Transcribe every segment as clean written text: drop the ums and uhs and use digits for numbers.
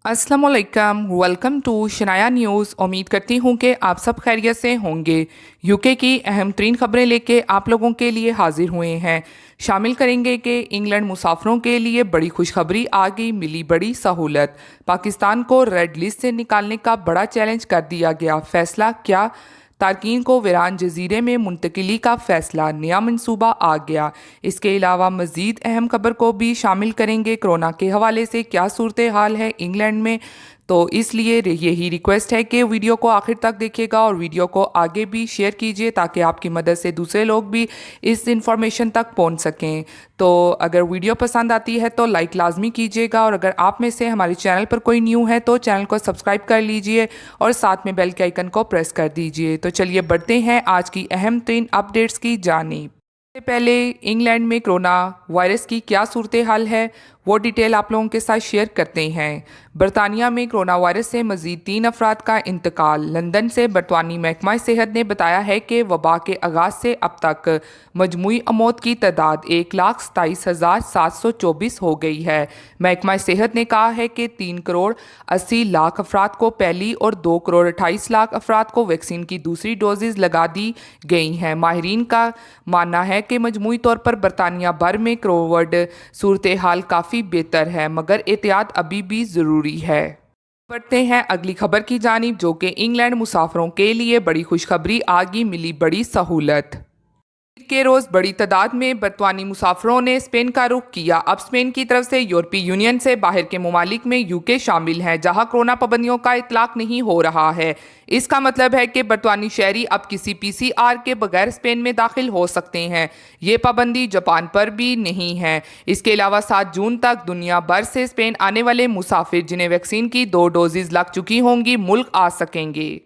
अस्सलामुअलैकुम, welcome to Shanaya news. उम्मीद करती हूँ कि आप सब खैरियत से होंगे। यूके की अहम तरीन खबरें लेके आप लोगों के लिए हाजिर हुए हैं। शामिल करेंगे कि इंग्लैंड मुसाफरों के लिए बड़ी खुशखबरी आ गई, मिली बड़ी सहूलत। पाकिस्तान को रेड लिस्ट से निकालने का बड़ा चैलेंज कर दिया गया, फैसला क्या? तारकीन को वीरान जजीरे में मुंतकिली का फैसला, नया मंसूबा आ गया। इसके अलावा मज़ीद अहम खबर को भी शामिल करेंगे। कोरोना के हवाले से क्या सूरत हाल है इंग्लैंड में, तो इसलिए यही रिक्वेस्ट है कि वीडियो को आखिर तक देखिएगा और वीडियो को आगे भी शेयर कीजिए ताकि आपकी मदद से दूसरे लोग भी इस इंफॉर्मेशन तक पहुंच सकें। तो अगर वीडियो पसंद आती है तो लाइक लाजमी कीजिएगा, और अगर आप में से हमारे चैनल पर कोई न्यू है तो चैनल को सब्सक्राइब कर लीजिए और साथ में बेल के आइकन को प्रेस कर दीजिए। तो चलिए बढ़ते हैं आज की अहम तरीन अपडेट्स की जानिब। सबसे पहले इंग्लैंड में कोरोना वायरस की क्या सूरत हाल है वो डिटेल आप लोगों के साथ शेयर करते हैं। बरतानिया में कोरोना वायरस से मज़ीद 3 अफराद का इंतकाल। लंदन से बरतानी महकमा सेहत ने बताया है कि वबा के आगाज़ से अब तक मजमूई अमौत की तादाद 1,27,724 हो गई है। महकमा सेहत ने कहा है कि 3 करोड़ 80 लाख अफराद को पहली और 2 करोड़ 28 लाख अफराद को वैक्सीन की दूसरी डोजेज़ लगा दी गई हैं। माहिरीन का मानना है कि मजमूई तौर पर बरतानिया भर में कोविड सूरत हाल काफ़ी बेहतर है, मगर एहतियात अभी भी ज़रूरी है। बढ़ते हैं अगली खबर की जानिब, जो कि इंग्लैंड मुसाफरों के लिए बड़ी खुशखबरी आगी, मिली बड़ी सहूलत। ईद के रोज़ बड़ी तादाद में बरतानी मुसाफरों ने स्पेन का रुख किया। अब स्पेन की तरफ से यूरोपीय यूनियन से बाहर के ममालिक में यूके शामिल हैं, जहां कोरोना पाबंदियों का इतलाक नहीं हो रहा है। इसका मतलब है कि बरतानी शहरी अब किसी PCR के बगैर स्पेन में दाखिल हो सकते हैं। ये पाबंदी जापान पर भी नहीं है। इसके अलावा 7 जून तक दुनिया भर से स्पेन आने वाले मुसाफिर जिन्हें वैक्सीन की 2 डोजेज़ लग चुकी होंगी मुल्क आ सकेंगे।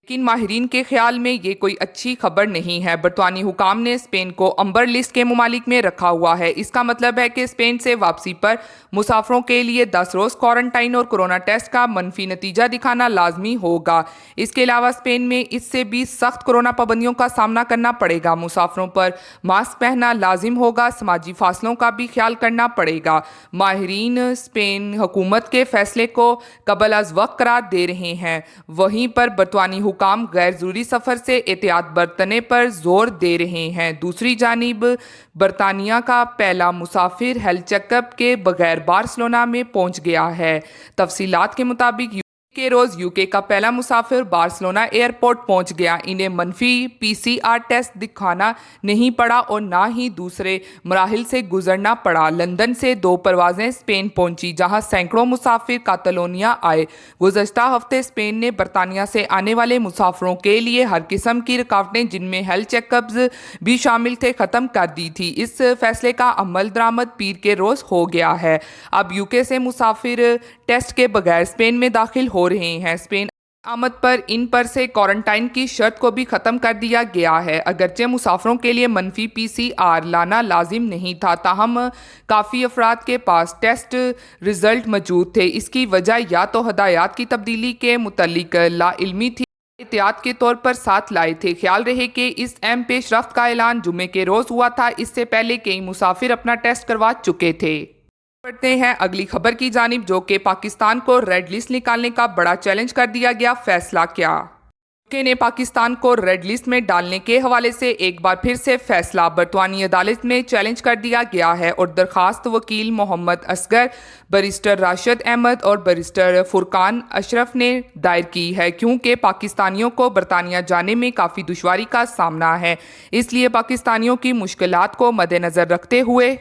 लेकिन माहिरीन के ख्याल में ये कोई अच्छी खबर नहीं है। बरतानी हुकाम ने स्पेन को अंबर लिस्ट के ममालिक में रखा हुआ है। इसका मतलब है कि स्पेन से वापसी पर मुसाफरों के लिए 10 रोज़ क्वारंटाइन और कोरोना टेस्ट का मनफी नतीजा दिखाना लाजमी होगा। इसके अलावा स्पेन में इससे भी सख्त कोरोना पाबंदियों का सामना करना पड़ेगा। मुसाफरों पर मास्क पहनना लाजिम होगा, समाजी फासलों का भी ख्याल करना पड़ेगा। माहिरीन स्पेन हुकूमत के फैसले को कबल अज़ वक्त करार दे रहे हैं। वहीं पर बरतानी हुकाम गैर ज़रूरी सफ़र से एहतियात बरतने पर जोर दे रहे हैं। दूसरी जानिब बरतानिया का पहला मुसाफिर हेल्थ चेकअप के बगैर बार्सिलोना में पहुंच गया है। तफसीलात के मुताबिक के रोज़ यूके का पहला मुसाफिर बार्सिलोना एयरपोर्ट पहुंच गया। इन्हें मनफी PCR टेस्ट दिखाना नहीं पड़ा और ना ही दूसरे मराहिल से गुजरना पड़ा। लंदन से 2 परवाज़ें स्पेन पहुंची, जहां सैकड़ों मुसाफिर कातलोनिया आए। गुज़श्ता हफ्ते स्पेन ने बरतानिया से आने वाले मुसाफिरों के लिए हर किस्म की रुकावटें, जिनमें हेल्थ चेकअप्स भी शामिल थे, ख़त्म कर दी थी। इस फैसले का अमल दरामद पीर के रोज़ हो गया है। अब यूके से मुसाफिर टेस्ट के बगैर स्पेन में दाखिल हो रहे हैं। स्पेन आमद पर इन पर से क्वारंटाइन की शर्त को भी ख़त्म कर दिया गया है। अगरचे मुसाफरों के लिए मनफी PCR लाना लाजिम नहीं था, ताहम काफ़ी अफराद के पास टेस्ट रिज़ल्ट मौजूद थे। इसकी वजह या तो हदायत की तब्दीली के मुतल्लिक लाइल्मी थी, एहतियात के तौर पर साथ लाए थे। ख्याल रहे कि इस अहम पेशरफ्त का ऐलान जुमे के रोज़ हुआ था। इससे पहले कई मुसाफिर अपना टेस्ट करवा चुके थे। बढ़ते हैं अगली खबर की जानिब, जो कि पाकिस्तान को रेड लिस्ट निकालने का बड़ा चैलेंज कर दिया गया, फैसला क्या? यूके ने पाकिस्तान को रेड लिस्ट में डालने के हवाले से एक बार फिर से फैसला बरतानी अदालत में चैलेंज कर दिया गया है और दरखास्त वकील मोहम्मद असगर, बैरिस्टर राशिद अहमद और बैरिस्टर फुरकान अशरफ ने दायर की है, क्योंकि पाकिस्तानियों को बरतानिया जाने में काफ़ी दुश्वारी का सामना है। इसलिए पाकिस्तानियों की मुश्किलात को मद्देनज़र रखते हुए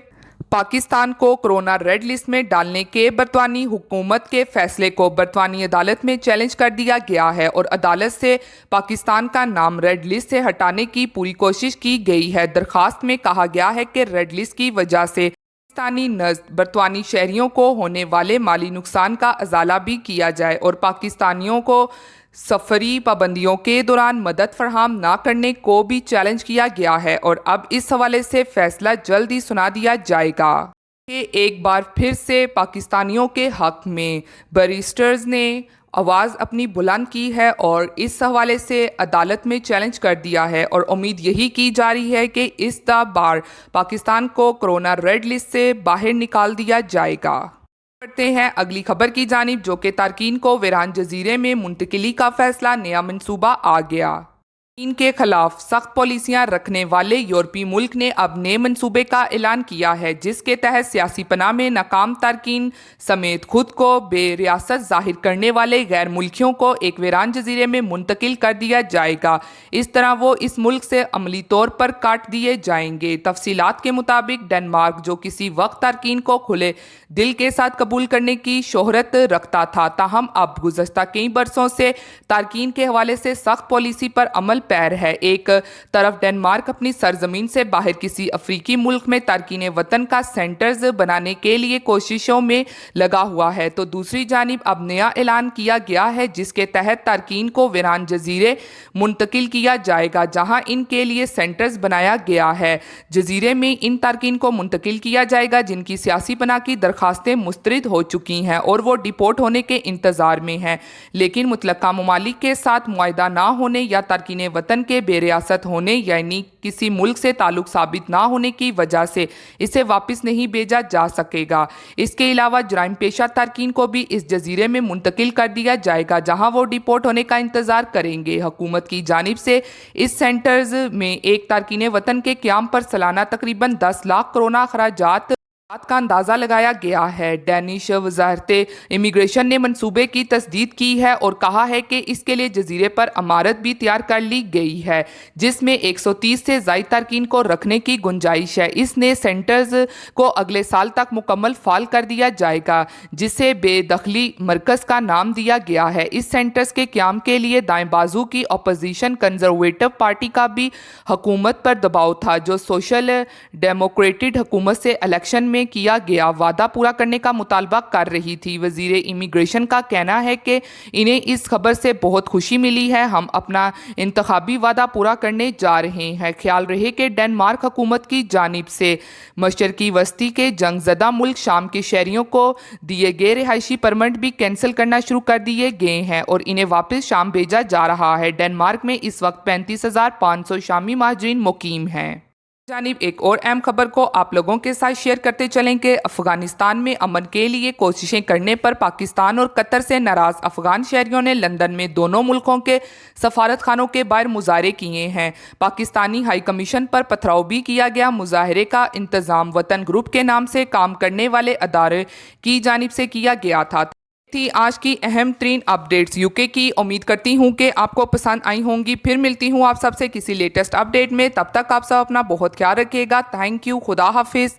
पाकिस्तान को कोरोना रेड लिस्ट में डालने के बरतानी हुकूमत के फैसले को बरतानी अदालत में चैलेंज कर दिया गया है और अदालत से पाकिस्तान का नाम रेड लिस्ट से हटाने की पूरी कोशिश की गई है। दरखास्त में कहा गया है कि रेड लिस्ट की वजह से पाकिस्तानी नज़द बरतानी शहरियों को होने वाले माली नुकसान का अजाला भी किया जाए और पाकिस्तानियों को सफरी पाबंदियों के दौरान मदद फराहम ना करने को भी चैलेंज किया गया है। और अब इस हवाले से फैसला जल्द ही सुना दिया जाएगा। कि एक बार फिर से पाकिस्तानियों के हक में बैरिस्टर्स ने आवाज़ अपनी बुलंद की है और इस हवाले से अदालत में चैलेंज कर दिया है और उम्मीद यही की जा रही है कि इस बार पाकिस्तान को कोरोना रेड लिस्ट से बाहर निकाल दिया जाएगा। کرتے ہیں اگلی خبر کی جانب، جو کہ تارکین کو ویران جزیرے میں منتقلی کا فیصلہ، نیا منصوبہ آ گیا۔ چین کے خلاف سخت پالیسیاں رکھنے والے یورپی ملک نے اب نئے منصوبے کا اعلان کیا ہے، جس کے تحت سیاسی پناہ میں ناکام تارکین سمیت خود کو بے ریاست ظاہر کرنے والے غیر ملکیوں کو ایک ویران جزیرے میں منتقل کر دیا جائے گا۔ اس طرح وہ اس ملک سے عملی طور پر کاٹ دیے جائیں گے۔ تفصیلات کے مطابق ڈنمارک، جو کسی وقت تارکین کو کھلے دل کے ساتھ قبول کرنے کی شہرت رکھتا تھا، تاہم اب گزشتہ کئی برسوں سے تارکین کے حوالے سے سخت پالیسی پر عمل پیر ہے۔ ایک طرف ڈنمارک اپنی سرزمین سے باہر کسی افریقی ملک میں تارکین وطن کا سینٹرز بنانے کے لیے کوششوں میں لگا ہوا ہے، تو دوسری جانب اب نیا اعلان کیا گیا ہے جس کے تحت تارکین کو ویران جزیرے منتقل کیا جائے گا، جہاں ان کے لیے سینٹرز بنایا گیا ہے۔ جزیرے میں ان تارکین کو منتقل کیا جائے گا جن کی سیاسی پناہ کی درخواستیں مسترد ہو چکی ہیں اور وہ ڈپورٹ ہونے کے انتظار میں ہیں، لیکن متعلقہ ممالک کے ساتھ معاہدہ نہ ہونے یا تارکین وطن کے بے ریاست ہونے یعنی کسی ملک سے تعلق ثابت نہ ہونے کی وجہ سے اسے واپس نہیں بھیجا جا سکے گا۔ اس کے علاوہ جرائم پیشہ تارکین کو بھی اس جزیرے میں منتقل کر دیا جائے گا جہاں وہ ڈپورٹ ہونے کا انتظار کریں گے۔ حکومت کی جانب سے اس سینٹرز میں ایک تارکین وطن کے قیام پر سالانہ تقریباً 10 لاکھ کروڑ اخراجات کا اندازہ لگایا گیا ہے۔ ڈینش وزارت امیگریشن نے منصوبے کی تصدیق کی ہے اور کہا ہے کہ اس کے لیے جزیرے پر عمارت بھی تیار کر لی گئی ہے جس میں 130 سے زائد تارکین کو رکھنے کی گنجائش ہے۔ اس نے سینٹرز کو اگلے سال تک مکمل فعال کر دیا جائے گا، جسے بے دخلی مرکز کا نام دیا گیا ہے۔ اس سینٹرز کے قیام کے لیے دائیں بازو کی اپوزیشن کنزرویٹو پارٹی کا بھی حکومت پر دباؤ تھا، جو سوشل ڈیموکریٹڈ حکومت سے الیکشن میں کیا گیا وعدہ پورا کرنے کا مطالبہ کر رہی تھی۔ وزیر امیگریشن کا کہنا ہے کہ انہیں اس خبر سے بہت خوشی ملی ہے، ہم اپنا انتخابی وعدہ پورا کرنے جا رہے ہیں۔ خیال رہے کہ ڈنمارک حکومت کی جانب سے مشرقی وسطی کے جنگ زدہ ملک شام کے شہریوں کو دیے گئے رہائشی پرمٹ بھی کینسل کرنا شروع کر دیے گئے ہیں اور انہیں واپس شام بھیجا جا رہا ہے۔ ڈنمارک میں اس وقت 35,500 شامی مہاجرین مقیم ہیں۔ جانب ایک اور اہم خبر کو آپ لوگوں کے ساتھ شیئر کرتے چلیں کہ افغانستان میں امن کے لیے کوششیں کرنے پر پاکستان اور قطر سے ناراض افغان شہریوں نے لندن میں دونوں ملکوں کے سفارت خانوں کے باہر مظاہرے کیے ہیں۔ پاکستانی ہائی کمیشن پر پتھراؤ بھی کیا گیا۔ مظاہرے کا انتظام وطن گروپ کے نام سے کام کرنے والے ادارے کی جانب سے کیا گیا تھا۔ تھی آج کی اہم ترین اپڈیٹس یوکے کی۔ امید کرتی ہوں کہ آپ کو پسند آئی ہوں گی۔ پھر ملتی ہوں آپ سب سے کسی لیٹسٹ اپڈیٹ میں، تب تک آپ سب اپنا بہت خیال رکھیے گا۔ تھینک یو، خدا حافظ۔